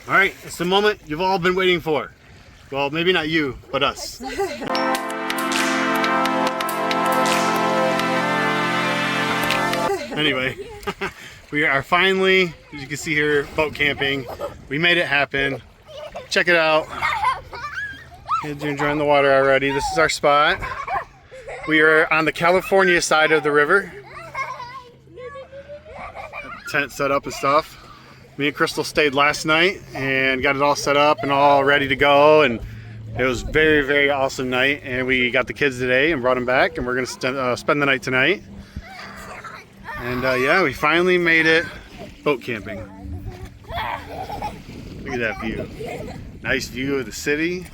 All right, it's the moment you've all been waiting for. Well, maybe not you, but us. Anyway, we are finally, as you can see here, boat camping. We made it happen. Check it out. Kids are enjoying the water already. This is our spot. We are on the California side of the river. Tent set up and stuff. Me and Crystal stayed last night and got it all set up and all ready to go, and it was very, very awesome night. And we got the kids today and brought them back, and we're gonna spend the night tonight. And yeah, we finally made it boat camping. Look at that view. Nice view of the city.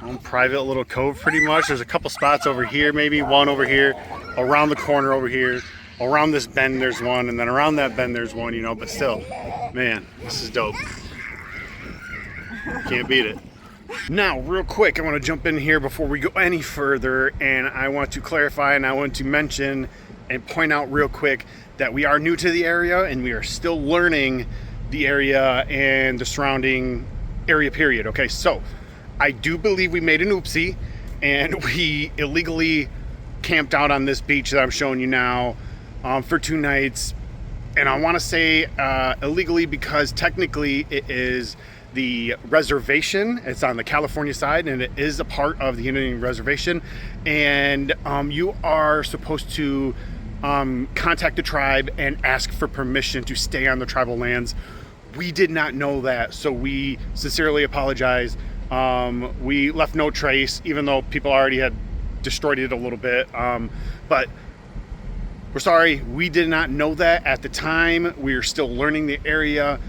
Own private little cove pretty much. There's a couple spots over here, maybe one over here, around the corner over here. Around this bend there's one, and then around that bend there's one, you know, but still, man, this is dope. Can't beat it. Now, real quick, I want to jump in here before we go any further, and I want to clarify and I want to mention and point out real quick that we are new to the area and we are still learning the area and the surrounding area period. Okay, so I do believe we made an oopsie and we illegally camped out on this beach that I'm showing you now for 2 nights. And I want to say illegally because technically it is the reservation. It's on the California side and it is a part of the Indian reservation, and you are supposed to contact the tribe and ask for permission to stay on the tribal lands. We did not know that, so we sincerely apologize. We left no trace, even though people already had destroyed it a little bit, but we're sorry. We did not know that at the time. We are still learning the area.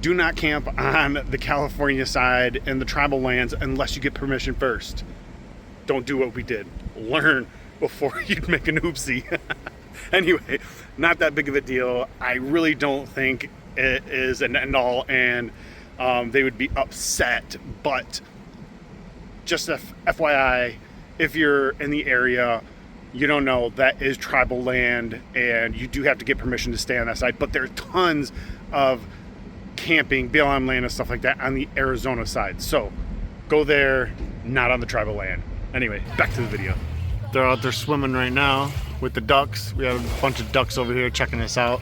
Do not camp on the California side and the tribal lands unless you get permission first. Don't do what we did. Learn before you make an oopsie. Anyway, not that big of a deal. I really don't think it is an end all, and they would be upset. But just FYI, if you're in the area, you don't know, that is tribal land and you do have to get permission to stay on that side. But there's tons of camping, BLM land and stuff like that on the Arizona side. So go there, not on the tribal land. Anyway, back to the video. They're out there swimming right now with the ducks. We have a bunch of ducks over here checking us out.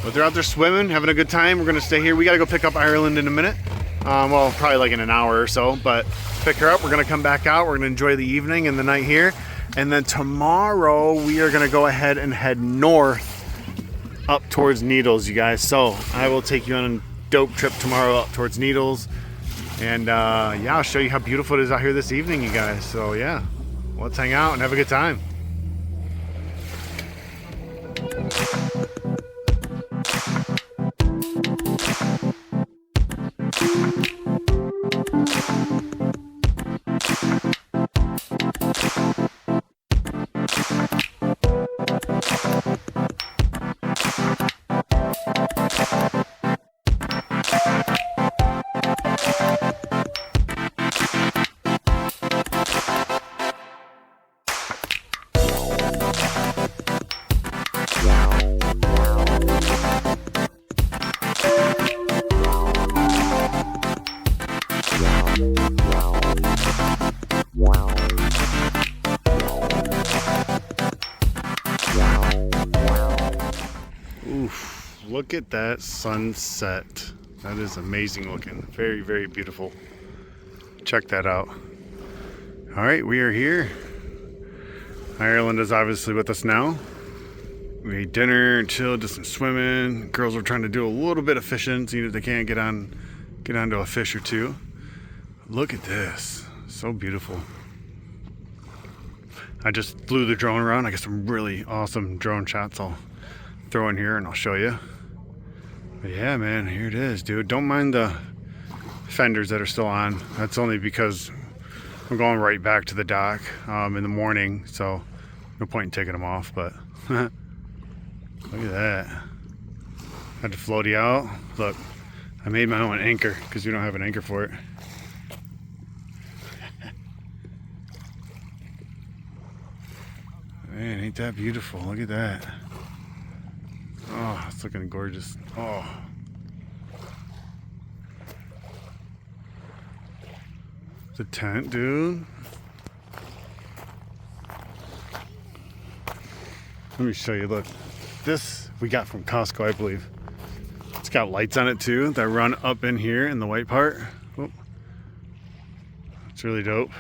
But they're out there swimming, having a good time. We're gonna stay here. We gotta go pick up Ireland in a minute. Well, probably like in an hour or so, but pick her up. We're gonna come back out. We're gonna enjoy the evening and the night here. And then tomorrow we are gonna go ahead and head north up towards Needles, you guys. So I will take you on a dope trip tomorrow up towards Needles. And yeah, I'll show you how beautiful it is out here this evening, you guys. So yeah, let's hang out and have a good time. Oof, look at that sunset. That is amazing looking. Very, very beautiful. Check that out. All right, we are here. Ireland is obviously with us now. We ate dinner, chilled, did some swimming. Girls are trying to do a little bit of fishing, seeing if they can't get onto a fish or two. Look at this, so beautiful. I just flew the drone around. I got some really awesome drone shots I'll throw in here and I'll show you. But yeah, man, here it is, dude. Don't mind the fenders that are still on. That's only because I'm going right back to the dock in the morning, so no point in taking them off. But look at that. Had to float you out. Look, I made my own anchor because we don't have an anchor for it. Man, ain't that beautiful? Look at that. Oh, it's looking gorgeous. Oh, the tent, dude. Let me show you, look. This we got from Costco, I believe. It's got lights on it too that run up in here in the white part. Oh. It's really dope.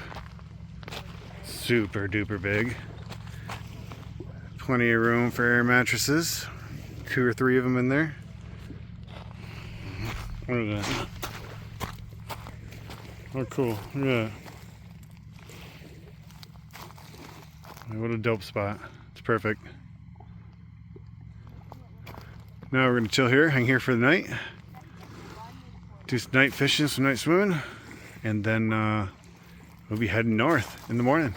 Super duper big. Plenty of room for air mattresses. 2 or 3 of them in there. What is that? Oh, cool. Look at that. What a dope spot. It's perfect. Now we're going to chill here, hang here for the night. Do some night fishing, some night swimming. And then we'll be heading north in the morning.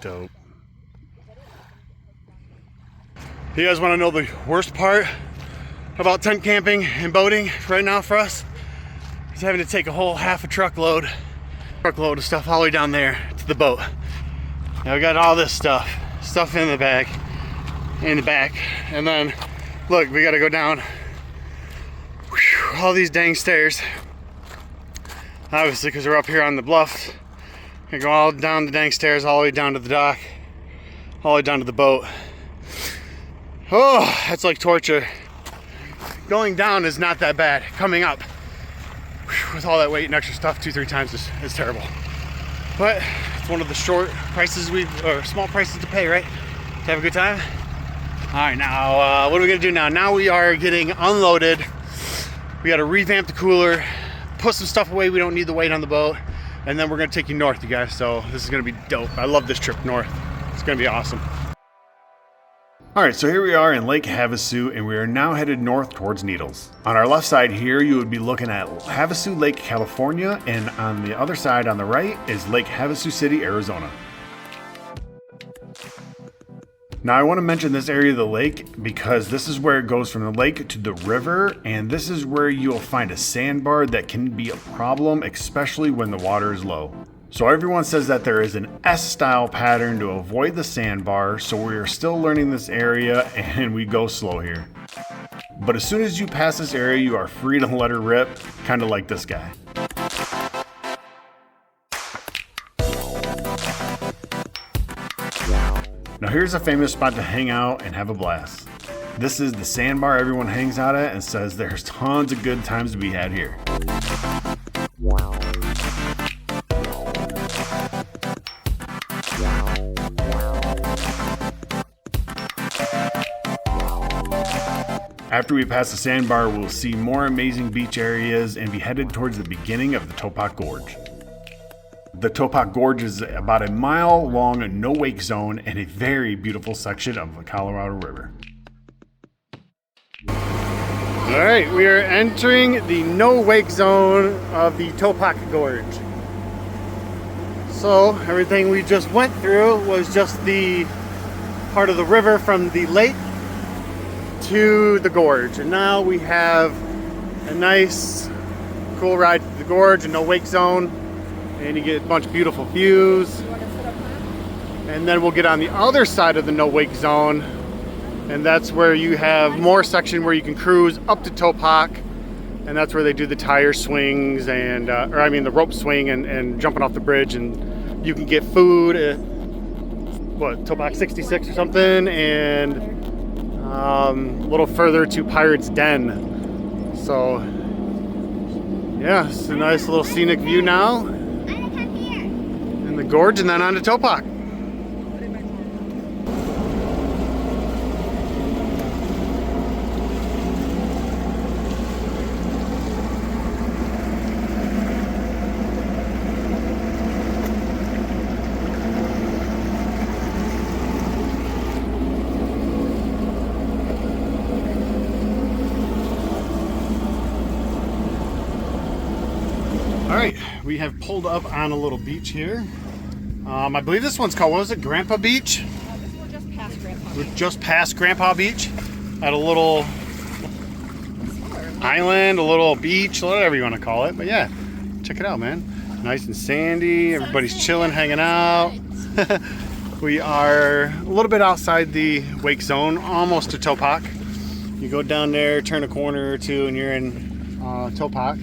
Dope. You guys want to know the worst part about tent camping and boating right now for us? It's having to take a whole half a truckload of stuff all the way down there to the boat. Now we got all this stuff in the back, and then look, we got to go down all these dang stairs. Obviously, because we're up here on the bluff, we go all down the dang stairs, all the way down to the dock, all the way down to the boat. Oh, that's like torture. Going down is not that bad. Coming up with all that weight and extra stuff 2-3 times is terrible. But it's one of the small prices to pay, right? To have a good time. All right, now what are we gonna do now? Now we are getting unloaded. We gotta revamp the cooler, put some stuff away we don't need the weight on the boat, and then we're gonna take you north, you guys. So this is gonna be dope. I love this trip north. It's gonna be awesome. All right, so here we are in Lake Havasu, and we are now headed north towards Needles. On our left side here, you would be looking at Havasu Lake, California, and on the other side on the right is Lake Havasu City, Arizona. Now I want to mention this area of the lake because this is where it goes from the lake to the river, and this is where you'll find a sandbar that can be a problem, especially when the water is low. So everyone says that there is an S-style pattern to avoid the sandbar, so we are still learning this area and we go slow here. But as soon as you pass this area, you are free to let her rip, kind of like this guy. Now here's a famous spot to hang out and have a blast. This is the sandbar everyone hangs out at and says there's tons of good times to be had here. After we pass the sandbar, we'll see more amazing beach areas and be headed towards the beginning of the Topak Gorge. The Topak Gorge is about a mile long no-wake zone and a very beautiful section of the Colorado River. All right, we are entering the no-wake zone of the Topak Gorge. So everything we just went through was just the part of the river from the lake to the gorge, and now we have a nice cool ride to the gorge and no wake zone, and you get a bunch of beautiful views. And then we'll get on the other side of the no wake zone, and that's where you have more section where you can cruise up to Topak, and that's where they do the tire swings and the rope swing and jumping off the bridge, and you can get food at Topak 66 or something, and a little further to Pirate's Den. So yeah, it's a nice little scenic view now in the gorge, and then on to Topak. Alright, we have pulled up on a little beach here. I believe this one's called, what was it, Grandpa Beach? We're just past Grandpa Beach. We're just past Grandpa Beach at a little island, a little beach, whatever you want to call it. But yeah, check it out, man. Nice and sandy, everybody's chilling, hanging out. We are a little bit outside the wake zone, almost to Topak. You go down there, turn a corner or two, and you're in Topak.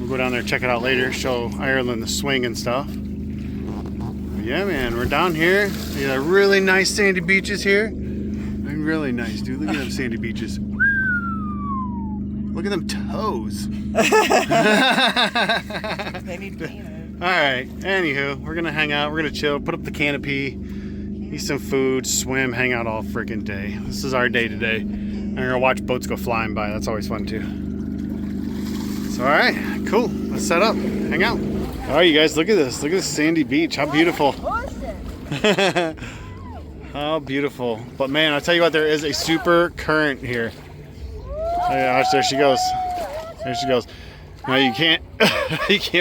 We'll go down there, check it out later, show Ireland the swing and stuff. But yeah, man, we're down here. We got really nice sandy beaches here. Really nice, dude. Look at them sandy beaches. Look at them toes. They need painted. All right. Anywho, we're gonna hang out. We're gonna chill. Put up the canopy, eat some food, swim, hang out all freaking day. This is our day today. And we're gonna watch boats go flying by. That's always fun too. So, all right, cool. Let's set up. Hang out. All right, you guys. Look at this. Look at this sandy beach. How beautiful. How beautiful. But man, I'll tell you what, there is a super current here. Oh, yeah, there she goes. There she goes. Now you can't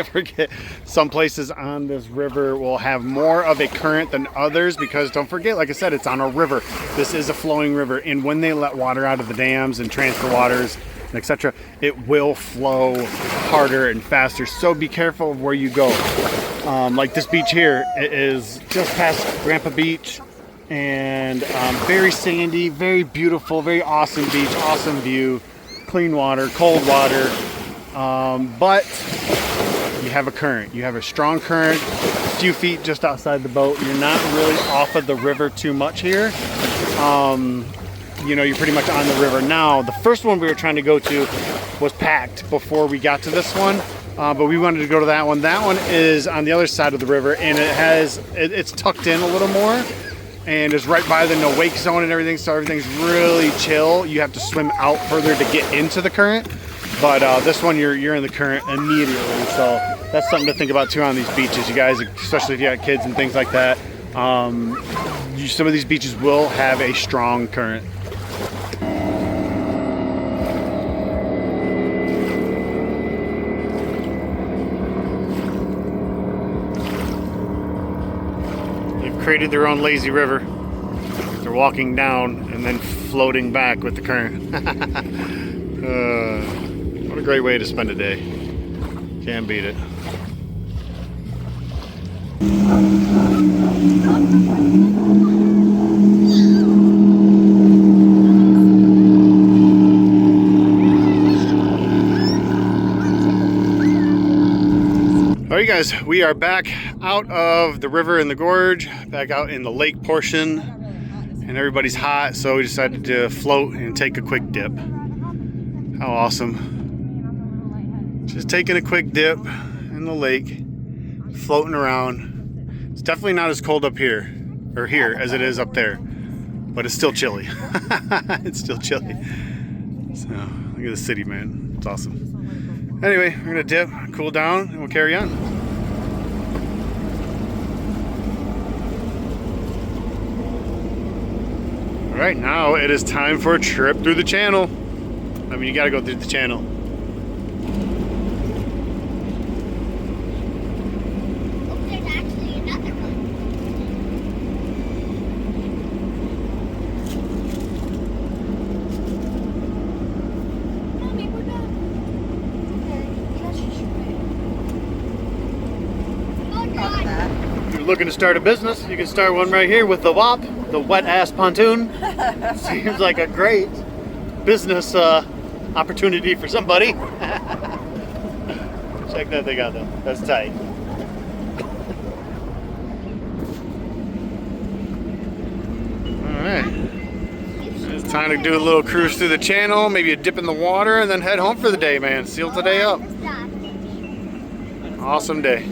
forget, some places on this river will have more of a current than others because don't forget, like I said, it's on a river. This is a flowing river, and when they let water out of the dams and transfer waters, etc., it will flow harder and faster. So be careful of where you go. Like this beach here, it is just past Grandpa Beach. And very sandy, very beautiful, very awesome beach, awesome view, clean water, cold water, but you have a current. You have a strong current, a few feet just outside the boat. You're not really off of the river too much here. You know, you're pretty much on the river. Now, the first one we were trying to go to was packed before we got to this one. But we wanted to go to that one. That one is on the other side of the river, and it's tucked in a little more. And it's right by the no wake zone and everything, so everything's really chill. You have to swim out further to get into the current, but this one you're in the current immediately. So that's something to think about too on these beaches, you guys, especially if you got kids and things like that. Some of these beaches will have a strong current. Created their own lazy river. They're walking down and then floating back with the current. What a great way to spend a day. Can't beat it. All right, guys, we are back out of the river in the gorge, back out in the lake portion, and everybody's hot, so we decided to float and take a quick dip. How awesome. Just taking a quick dip in the lake, floating around. It's definitely not as cold up here, or here, as it is up there, but it's still chilly. It's still chilly. So, look at the city, man. It's awesome. Anyway, we're gonna dip, cool down, and we'll carry on. All right, now it is time for a trip through the channel. I mean, you gotta go through the channel. Oh, there's actually another one. Mommy, we're done. If you're looking to start a business, you can start one right here with the WAP, the wet ass pontoon. Seems like a great business opportunity for somebody. Check that thing out though. That's tight. Alright. It's time to do a little cruise through the channel, maybe a dip in the water, and then head home for the day, man. Seal today up. Awesome day.